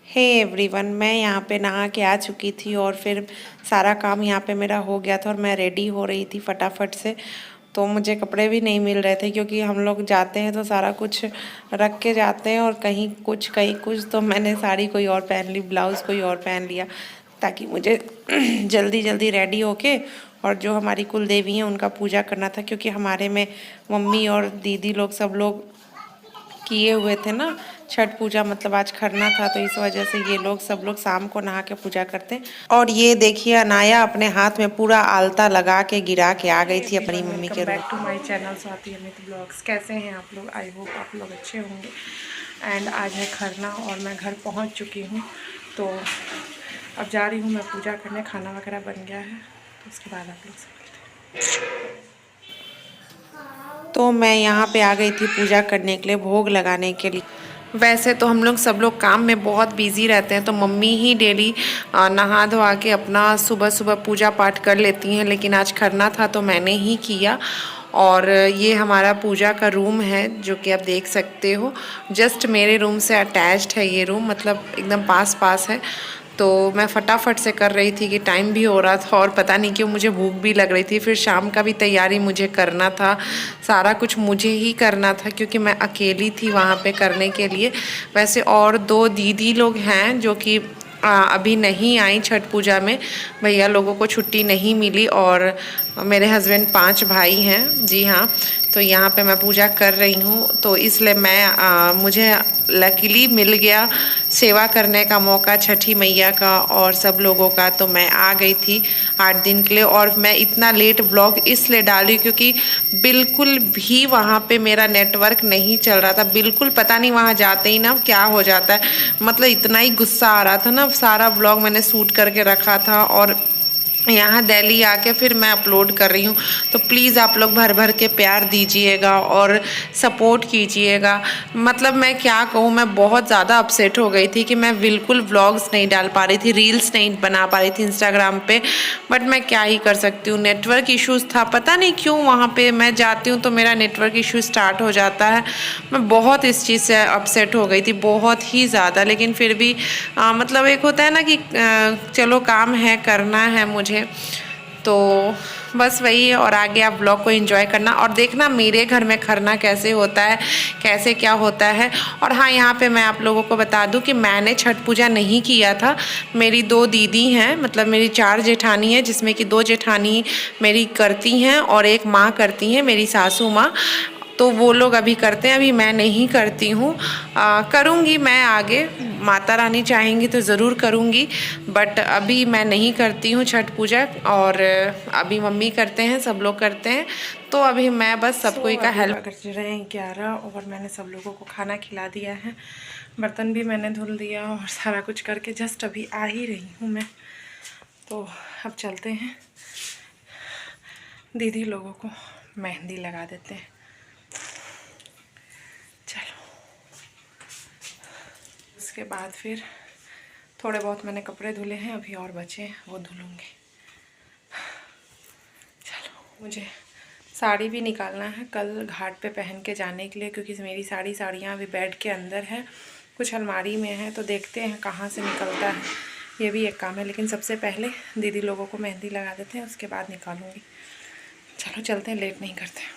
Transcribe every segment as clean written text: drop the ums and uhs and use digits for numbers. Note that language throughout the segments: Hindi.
हे एवरीवन, मैं यहाँ पे नहा के आ चुकी थी और फिर सारा काम यहाँ पे मेरा हो गया था और मैं रेडी हो रही थी फटाफट से। तो मुझे कपड़े भी नहीं मिल रहे थे क्योंकि हम लोग जाते हैं तो सारा कुछ रख के जाते हैं और कहीं कुछ तो मैंने साड़ी कोई और पहन ली, ब्लाउज़ कोई और पहन लिया ताकि मुझे जल्दी जल्दी रेडी होके और जो हमारी कुल देवी हैं उनका पूजा करना था क्योंकि हमारे में मम्मी और दीदी लोग सब लोग किए हुए थे ना छठ पूजा, मतलब आज खरना था तो इस वजह से ये लोग सब लोग शाम को नहा के पूजा करते हैं। और ये देखिए अनाया अपने हाथ में पूरा आलता लगा के गिरा के आ गई थी अपनी मम्मी के room. Back to my channel Swati Amit vlogs. कैसे हैं आप लोग? आई होप आप लोग अच्छे होंगे। एंड आज है खरना और मैं घर पहुंच चुकी हूं, तो अब जा रही हूं मैं पूजा करने। खाना वगैरह बन गया है तो उसके बाद आप लोग से मिलते हैं। तो मैं यहाँ पे आ गई थी पूजा करने के लिए, भोग लगाने के लिए। वैसे तो हम लोग सब लोग काम में बहुत बिजी रहते हैं तो मम्मी ही डेली नहा धोआ के अपना सुबह सुबह पूजा पाठ कर लेती हैं, लेकिन आज खरना था तो मैंने ही किया। और ये हमारा पूजा का रूम है जो कि आप देख सकते हो, जस्ट मेरे रूम से अटैच्ड है ये रूम, मतलब एकदम पास पास है। तो मैं फटाफट से कर रही थी कि टाइम भी हो रहा था और पता नहीं क्यों मुझे भूख भी लग रही थी। फिर शाम का भी तैयारी मुझे करना था, सारा कुछ मुझे ही करना था क्योंकि मैं अकेली थी वहाँ पे करने के लिए। वैसे और दो दीदी लोग हैं जो कि अभी नहीं आई छठ पूजा में, भैया लोगों को छुट्टी नहीं मिली और मेरे हस्बैंड 5 भाई हैं। जी हाँ, तो यहाँ पे मैं पूजा कर रही हूँ तो इसलिए मुझे लकीली मिल गया सेवा करने का मौका छठी मैया का और सब लोगों का। तो मैं आ गई थी 8 दिन के लिए और मैं इतना लेट ब्लॉग इसलिए डाली क्योंकि बिल्कुल भी वहाँ पे मेरा नेटवर्क नहीं चल रहा था, बिल्कुल। पता नहीं वहाँ जाते ही ना क्या हो जाता है, मतलब इतना ही गुस्सा आ रहा था ना। सारा ब्लॉग मैंने शूट करके रखा था और यहाँ दिल्ली आके फिर मैं अपलोड कर रही हूँ। तो प्लीज़ आप लोग भर भर के प्यार दीजिएगा और सपोर्ट कीजिएगा। मतलब मैं क्या कहूँ, मैं बहुत ज़्यादा अपसेट हो गई थी कि मैं बिल्कुल व्लॉग्स नहीं डाल पा रही थी, रील्स नहीं बना पा रही थी इंस्टाग्राम पे। बट मैं क्या ही कर सकती हूँ, नेटवर्क इश्यूज़ था, पता नहीं क्यों वहाँ पे मैं जाती हूँ तो मेरा नेटवर्क इशू स्टार्ट हो जाता है। मैं बहुत इस चीज़ से अपसेट हो गई थी, बहुत ही ज़्यादा। लेकिन फिर भी मतलब एक होता है ना कि चलो काम है, करना है मुझे, तो बस वही है। और आगे आप ब्लॉग को एंजॉय करना और देखना मेरे घर में खरना कैसे होता है, कैसे क्या होता है। और हाँ, यहाँ पे मैं आप लोगों को बता दूँ कि मैंने छठ पूजा नहीं किया था। मेरी 2 दीदी हैं, मतलब मेरी 4 जेठानी है जिसमें कि 2 जेठानी मेरी करती हैं और एक माँ करती हैं, मेरी सासू माँ। तो वो लोग अभी करते हैं, अभी मैं नहीं करती हूँ। करूँगी मैं आगे, माता रानी चाहेंगी तो ज़रूर करूँगी, बट अभी मैं नहीं करती हूँ छठ पूजा। और अभी मम्मी करते हैं, सब लोग करते हैं, तो अभी मैं बस सब कोई का हेल्प कर रहे हैं। 11 और मैंने सब लोगों को खाना खिला दिया है, बर्तन भी मैंने धुल दिया और सारा कुछ करके जस्ट अभी आ ही रही हूँ मैं। तो अब चलते हैं, दीदी लोगों को मेहंदी लगा देते हैं। उसके बाद फिर थोड़े बहुत मैंने कपड़े धुले हैं, अभी और बचे हैं वो धुलूँगी। चलो, मुझे साड़ी भी निकालना है कल घाट पे पहन के जाने के लिए, क्योंकि मेरी साड़ियाँ अभी बेड के अंदर है, कुछ अलमारी में है, तो देखते हैं कहाँ से निकलता है। ये भी एक काम है, लेकिन सबसे पहले दीदी लोगों को मेहंदी लगा देते हैं, उसके बाद निकालूँगी। चलो चलते हैं, लेट नहीं करते।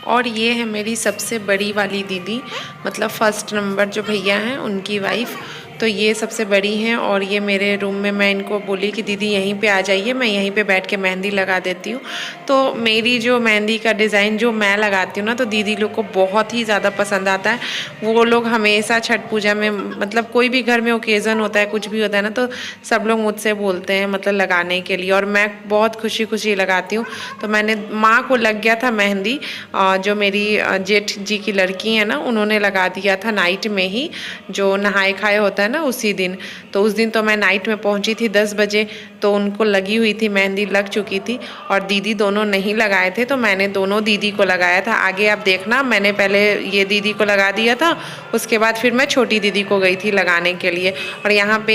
और ये है मेरी सबसे बड़ी वाली दीदी, मतलब फर्स्ट नंबर जो भैया हैं उनकी वाइफ। तो ये सबसे बड़ी हैं और ये मेरे रूम में, मैं इनको बोली कि दीदी यहीं पे आ जाइए, मैं यहीं पे बैठ के मेहंदी लगा देती हूँ। तो मेरी जो मेहंदी का डिज़ाइन जो मैं लगाती हूँ ना, तो दीदी लोग को बहुत ही ज़्यादा पसंद आता है। वो लोग हमेशा छठ पूजा में, मतलब कोई भी घर में ओकेज़न होता है, कुछ भी होता है ना, तो सब लोग मुझसे बोलते हैं मतलब लगाने के लिए, और मैं बहुत खुशी खुशी लगाती हूँ। तो मैंने, माँ को लग गया था मेहंदी, जो मेरी जेठ जी की लड़की है ना, उन्होंने लगा दिया था नाइट में ही, जो नहाए खाए होता है ना उसी दिन। तो उस दिन तो मैं नाइट में पहुंची थी 10 बजे, तो उनको लगी हुई थी मेहंदी, लग चुकी थी, और दीदी दोनों नहीं लगाए थे, तो मैंने दोनों दीदी को लगाया था। आगे आप देखना, मैंने पहले ये दीदी को लगा दिया था, उसके बाद फिर मैं छोटी दीदी को गई थी लगाने के लिए। और यहाँ पे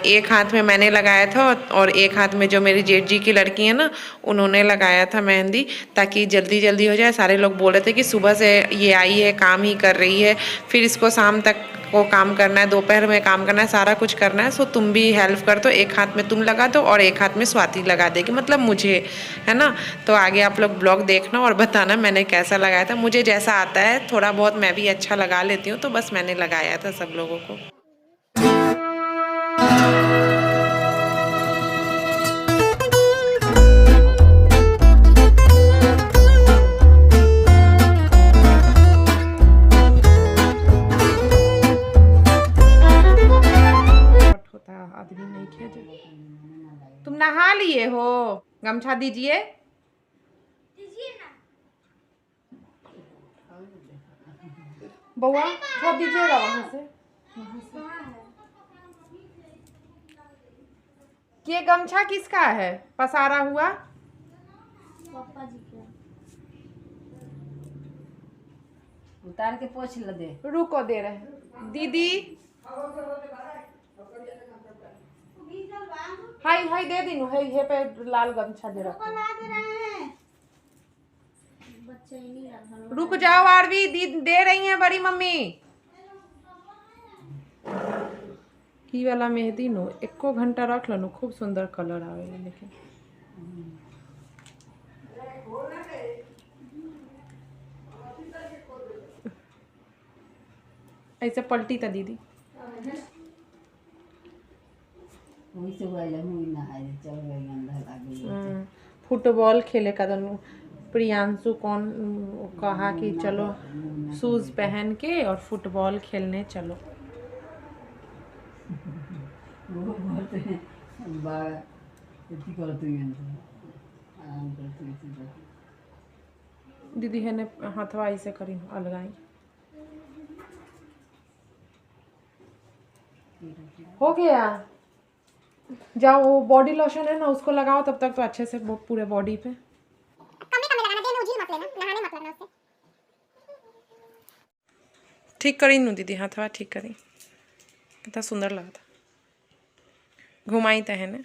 एक हाथ में मैंने लगाया था और एक हाथ में जो मेरी जेठ जी की लड़की है ना, उन्होंने लगाया था मेहंदी, ताकि जल्दी जल्दी हो जाए। सारे लोग बोल रहे थे कि सुबह से ये आई है, काम ही कर रही है, फिर इसको शाम तक को काम करना है, दोपहर में काम करना है, सारा कुछ करना है। सो तुम भी हेल्प कर दो, एक हाथ में तुम लगा दो और एक हाथ में स्वाति लगा देगी, मतलब मुझे, है ना। तो आगे आप लोग ब्लॉग देखना और बताना मैंने कैसा लगाया था। मुझे जैसा आता है थोड़ा बहुत मैं भी अच्छा लगा लेती हूँ, तो बस मैंने लगाया था सब लोगों को। आदमी नहीं खेजे। तुम नहा लिए हो? गमछा दीजिए। बउआ थोड़ा दीजिएगा वहां से। ये गमछा किसका है पसारा हुआ? पापा जी का। उतार के पोंछ ल दे। रुको दे रहे हैं दीदी। हाय हाय दे दिनु है ये पे लाल गमछा दे रखा। रुक जाओ आरवी, दे रही हैं बड़ी मम्मी। की वाला मेहंदी नो एको घंटा रख लो, खूब सुंदर कलर आवे। लेकिन ऐसे पलटी था दीदी। फुटबॉल खेले का दोनों प्रियांशु कौन कहा कि चलो शूज पहन के और फुटबॉल खेलने चलो। दीदी है ने हाथवा ऐसे करी अलगाई। हो गया, जाओ वो बॉडी लोशन है ना उसको लगाओ तब तक तो अच्छे से वो पूरे बॉडी पे। ठीक करी नू दीदी, हाथवा ठीक करी, कितना सुंदर लगा था। घुमाई तो है ना।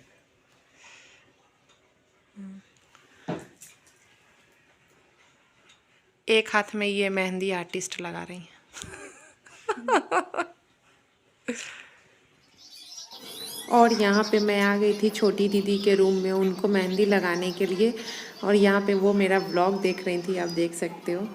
एक हाथ में ये मेहंदी आर्टिस्ट लगा रही है। और यहाँ पे मैं आ गई थी छोटी दीदी के रूम में उनको मेहंदी लगाने के लिए, और यहाँ पे वो मेरा व्लॉग देख रही थी, आप देख सकते हो।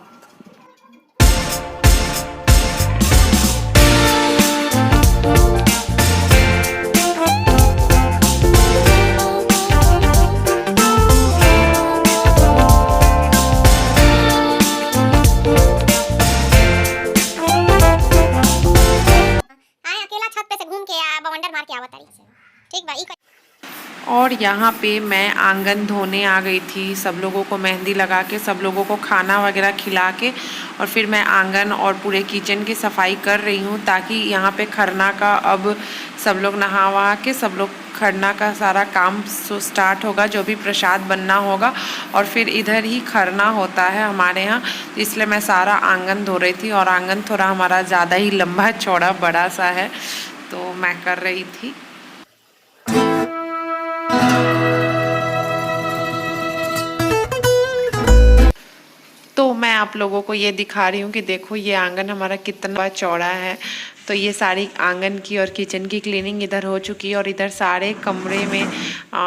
और यहाँ पे मैं आंगन धोने आ गई थी, सब लोगों को मेहंदी लगा के, सब लोगों को खाना वगैरह खिला के, और फिर मैं आंगन और पूरे किचन की सफाई कर रही हूँ, ताकि यहाँ पे खरना का अब सब लोग नहा वहा के सब लोग खरना का सारा काम स्टार्ट होगा, जो भी प्रसाद बनना होगा, और फिर इधर ही खरना होता है हमारे यहाँ, इसलिए मैं सारा आंगन धो रही थी। और आंगन थोड़ा हमारा ज़्यादा ही लंबा चौड़ा बड़ा सा है, तो मैं कर रही थी। तो मैं आप लोगों को ये दिखा रही हूँ कि देखो ये आंगन हमारा कितना चौड़ा है। तो ये सारी आंगन की और किचन की क्लीनिंग इधर हो चुकी है, और इधर सारे कमरे में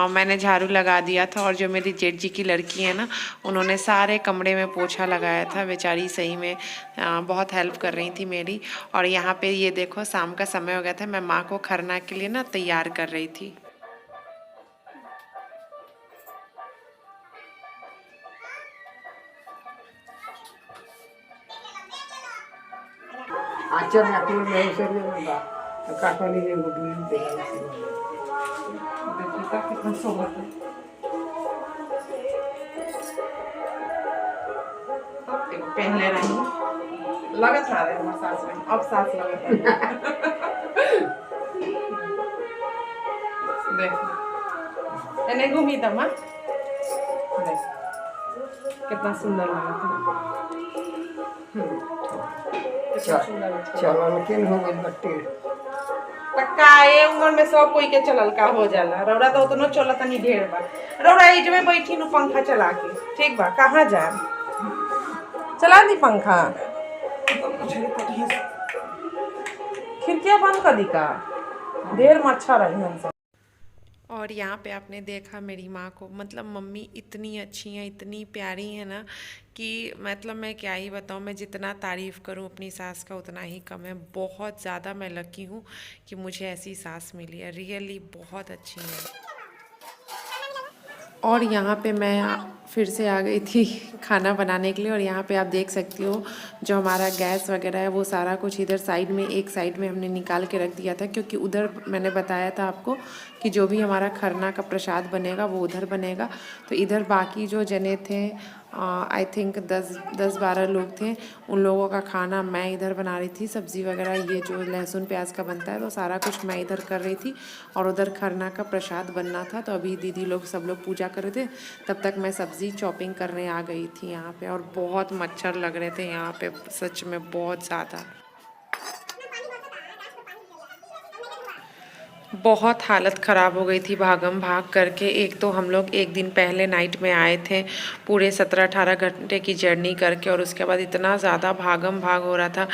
मैंने झाड़ू लगा दिया था, और जो मेरी जेठ जी की लड़की है ना, उन्होंने सारे कमरे में पोछा लगाया था। बेचारी सही में बहुत हेल्प कर रही थी मेरी। और यहाँ पे ये देखो शाम का समय हो गया था, मैं माँ को खरना के लिए ना तैयार कर रही थी। आचर नाकूर में से ना काटवाली ने गुडुली दे देखो कितना सोबत है। पहन ले रही हूँ, लगत रहा है हमारे सास में, अब सास लगत है। देखो एने घूमी तमा, देख कितना सुंदर लगा था। चलो लेकिन हो गई बट्टी पक्का ये उम्र में सब कोई के चलल का हो जाला। रौरा तो उतना चलत नहीं ढेर बा। रौरा इज में बैठी नु पंखा चला के, ठीक बा, कहाँ जा चला दी पंखा। खिड़कियाँ बंद कर दी का, ढेर मच्छर है यहाँ से। और यहाँ पे आपने देखा मेरी माँ को, मतलब मम्मी इतनी अच्छी हैं, इतनी प्यारी हैं ना कि मतलब मैं क्या ही बताऊँ। मैं जितना तारीफ़ करूँ अपनी सास का उतना ही कम है। बहुत ज़्यादा मैं लकी हूँ कि मुझे ऐसी सास मिली है, रियली बहुत अच्छी है। और यहाँ पे मैं फिर से आ गई थी खाना बनाने के लिए। और यहाँ पे आप देख सकती हो जो हमारा गैस वगैरह है वो सारा कुछ इधर साइड में, एक साइड में हमने निकाल के रख दिया था, क्योंकि उधर मैंने बताया था आपको कि जो भी हमारा खरना का प्रसाद बनेगा वो उधर बनेगा। तो इधर बाकी जो जने थे, आई थिंक 10-12 लोग थे, उन लोगों का खाना मैं इधर बना रही थी। सब्ज़ी वगैरह ये जो लहसुन प्याज का बनता है तो सारा कुछ मैं इधर कर रही थी। और उधर खरना का प्रसाद बनना था, तो अभी दीदी लोग सब लोग पूजा कर रहे थे, तब तक मैं सब्ज़ी चॉपिंग करने आ गई थी यहाँ पे। और बहुत मच्छर लग रहे थे यहाँ पे, सच में बहुत ज़्यादा। बहुत हालत ख़राब हो गई थी भागम भाग करके। एक तो हम लोग एक दिन पहले नाइट में आए थे, पूरे 17-18 घंटे की जर्नी करके, और उसके बाद इतना ज़्यादा भागम भाग हो रहा था।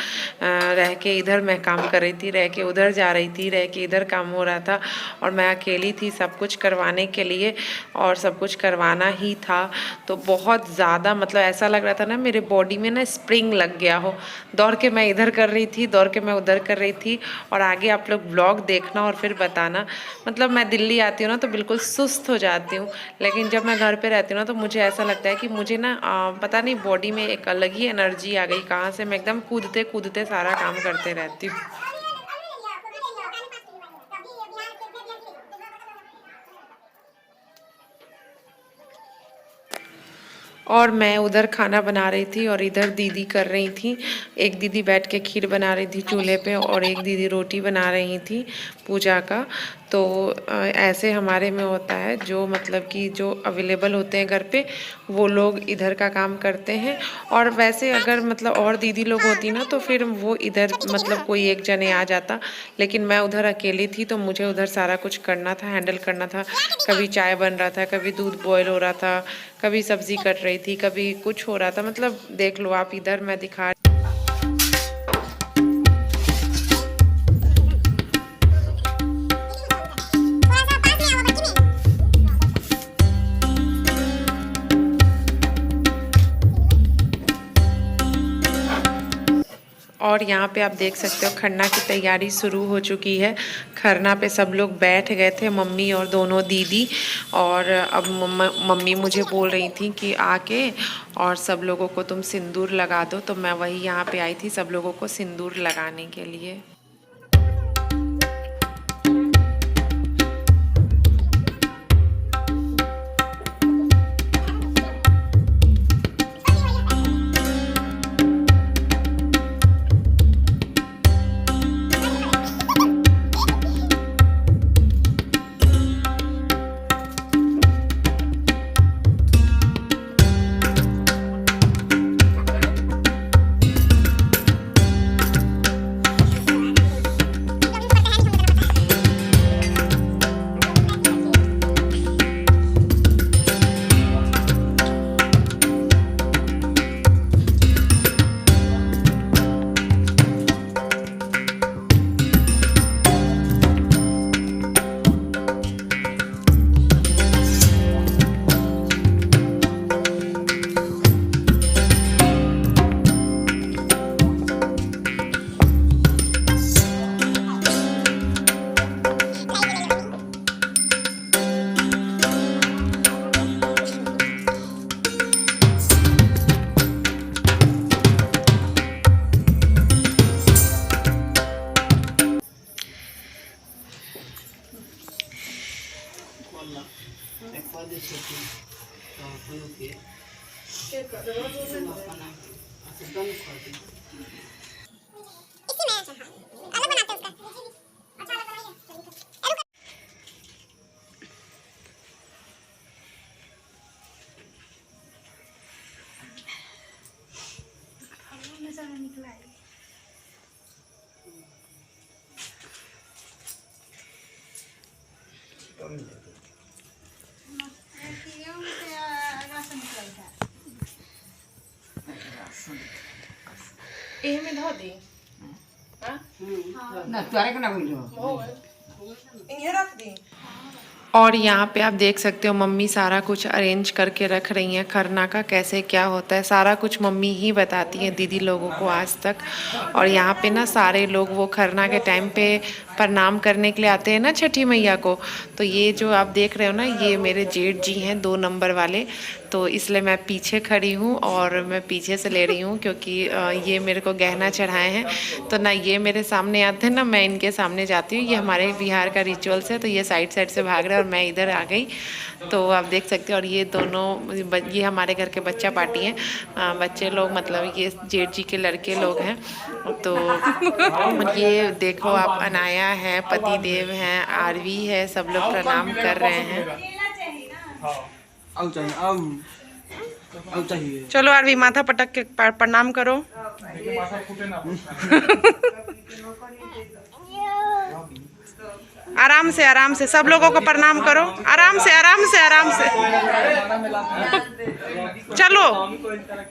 रह के इधर मैं काम कर रही थी, रह के उधर जा रही थी, रह के इधर काम हो रहा था, और मैं अकेली थी सब कुछ करवाने के लिए, और सब कुछ करवाना ही था। तो बहुत ज़्यादा मतलब ऐसा लग रहा था ना मेरे बॉडी में ना स्प्रिंग लग गया हो। दौड़ के मैं इधर कर रही थी, दौड़ के मैं उधर कर रही थी। और आगे आप लोग ब्लॉग देखना और फिर बताना। मतलब मैं दिल्ली आती हूँ ना तो बिल्कुल सुस्त हो जाती हूँ, लेकिन जब मैं घर पे रहती हूँ ना तो मुझे ऐसा लगता है कि मुझे ना पता नहीं बॉडी में एक अलग ही एनर्जी आ गई कहाँ से। मैं एकदम कूदते कूदते सारा काम करते रहती हूँ। और मैं उधर खाना बना रही थी और इधर दीदी कर रही थी। एक दीदी बैठ के खीर बना रही थी चूल्हे पे, और एक दीदी रोटी बना रही थी पूजा का। तो ऐसे हमारे में होता है, जो मतलब कि जो अवेलेबल होते हैं घर पे वो लोग इधर का काम करते हैं। और वैसे अगर मतलब और दीदी लोग होती ना तो फिर वो इधर मतलब कोई एक जने आ जाता, लेकिन मैं उधर अकेली थी तो मुझे उधर सारा कुछ करना था, हैंडल करना था। कभी चाय बन रहा था, कभी दूध बॉयल हो रहा था, कभी सब्ज़ी कट रही थी, कभी कुछ हो रहा था। मतलब देख लो आप, इधर मैं दिखा। और यहाँ पे आप देख सकते हो खरना की तैयारी शुरू हो चुकी है। खरना पे सब लोग बैठ गए थे, मम्मी और दोनों दीदी। और अब मम्मी मुझे बोल रही थी कि आके और सब लोगों को तुम सिंदूर लगा दो, तो मैं वही यहाँ पे आई थी सब लोगों को सिंदूर लगाने के लिए। में धो दी। ना तारे के ना बोलो और यहाँ पे आप देख सकते हो मम्मी सारा कुछ अरेंज करके रख रही हैं। खरना का कैसे क्या होता है सारा कुछ मम्मी ही बताती हैं दीदी लोगों को आज तक। और यहाँ पे ना सारे लोग वो खरना के टाइम पे प्रणाम करने के लिए आते हैं ना छठी मैया को। तो ये जो आप देख रहे हो ना ये मेरे जेठ जी हैं 2 नंबर वाले। तो इसलिए मैं पीछे खड़ी हूँ और मैं पीछे से ले रही हूँ क्योंकि ये मेरे को गहना चढ़ाए हैं। तो ना ये मेरे सामने आते हैं ना मैं इनके सामने जाती हूँ। ये हमारे बिहार का रिचुअल्स है। तो ये साइड साइड से भाग रहे हैं और मैं इधर आ गई। तो आप देख सकते हो। और ये दोनों ये हमारे घर के बच्चा पार्टी हैं। बच्चे लोग मतलब ये जेठ जी के लड़के लोग हैं। तो ये देखो आप अनाया है, पति देव हैं, आरवी है, सब लोग प्रणाम कर रहे हैं। चलो आरवी माथा पटक के प्रणाम करो। आराम से सब लोगों को प्रणाम करो। आराम से चलो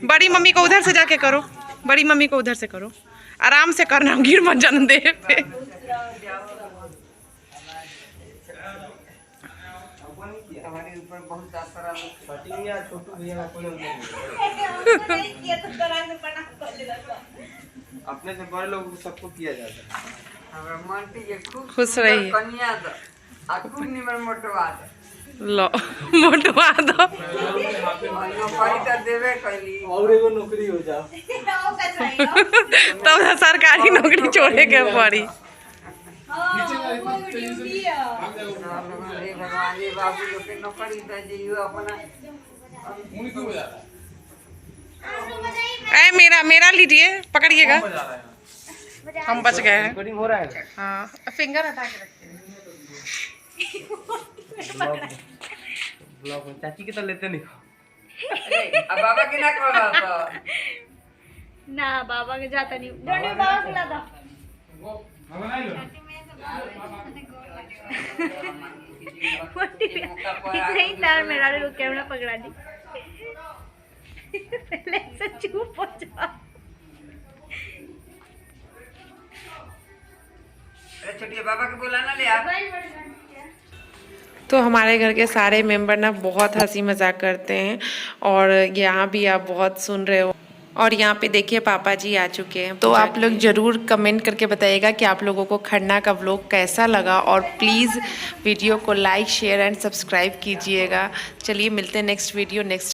बड़ी मम्मी को उधर से जाके करो। बड़ी मम्मी को उधर से करो। आराम से करना, गिर मत जाने दे पे। हमारे ऊपर बहुत आसरा छोटू भैया अपने से बड़े लोगों को सबको किया जाता है। खुश रहिए। लो मोटवा दो और एगो नौकरी हो जाओ तब सरकारी नौकरी छोड़े के पड़ी। मेरा लीजिए, पकड़िएगा। हम बच गए हैं। हो रहा है। हाँ फिंगर हटा के रखिए। चाची के तो लेते नहीं। अब बाबा के ना करो ना, बाबा के जाता नहीं। डंडे बाबा से लादा नहीं तार मेरा रे कैमरा पकड़ा दी। पहले से चुप हो जा। छोटिया बाबा के बुलाना ले आप। तो हमारे घर के सारे मेंबर ना बहुत हंसी मजाक करते हैं और यहाँ भी आप बहुत सुन रहे हो। और यहाँ पे देखिए पापा जी आ चुके हैं। तो आप लोग ज़रूर कमेंट करके बताइएगा कि आप लोगों को खरना का व्लॉग कैसा लगा। और प्लीज़ वीडियो को लाइक शेयर एंड सब्सक्राइब कीजिएगा। चलिए मिलते हैं नेक्स्ट वीडियो नेक्स्ट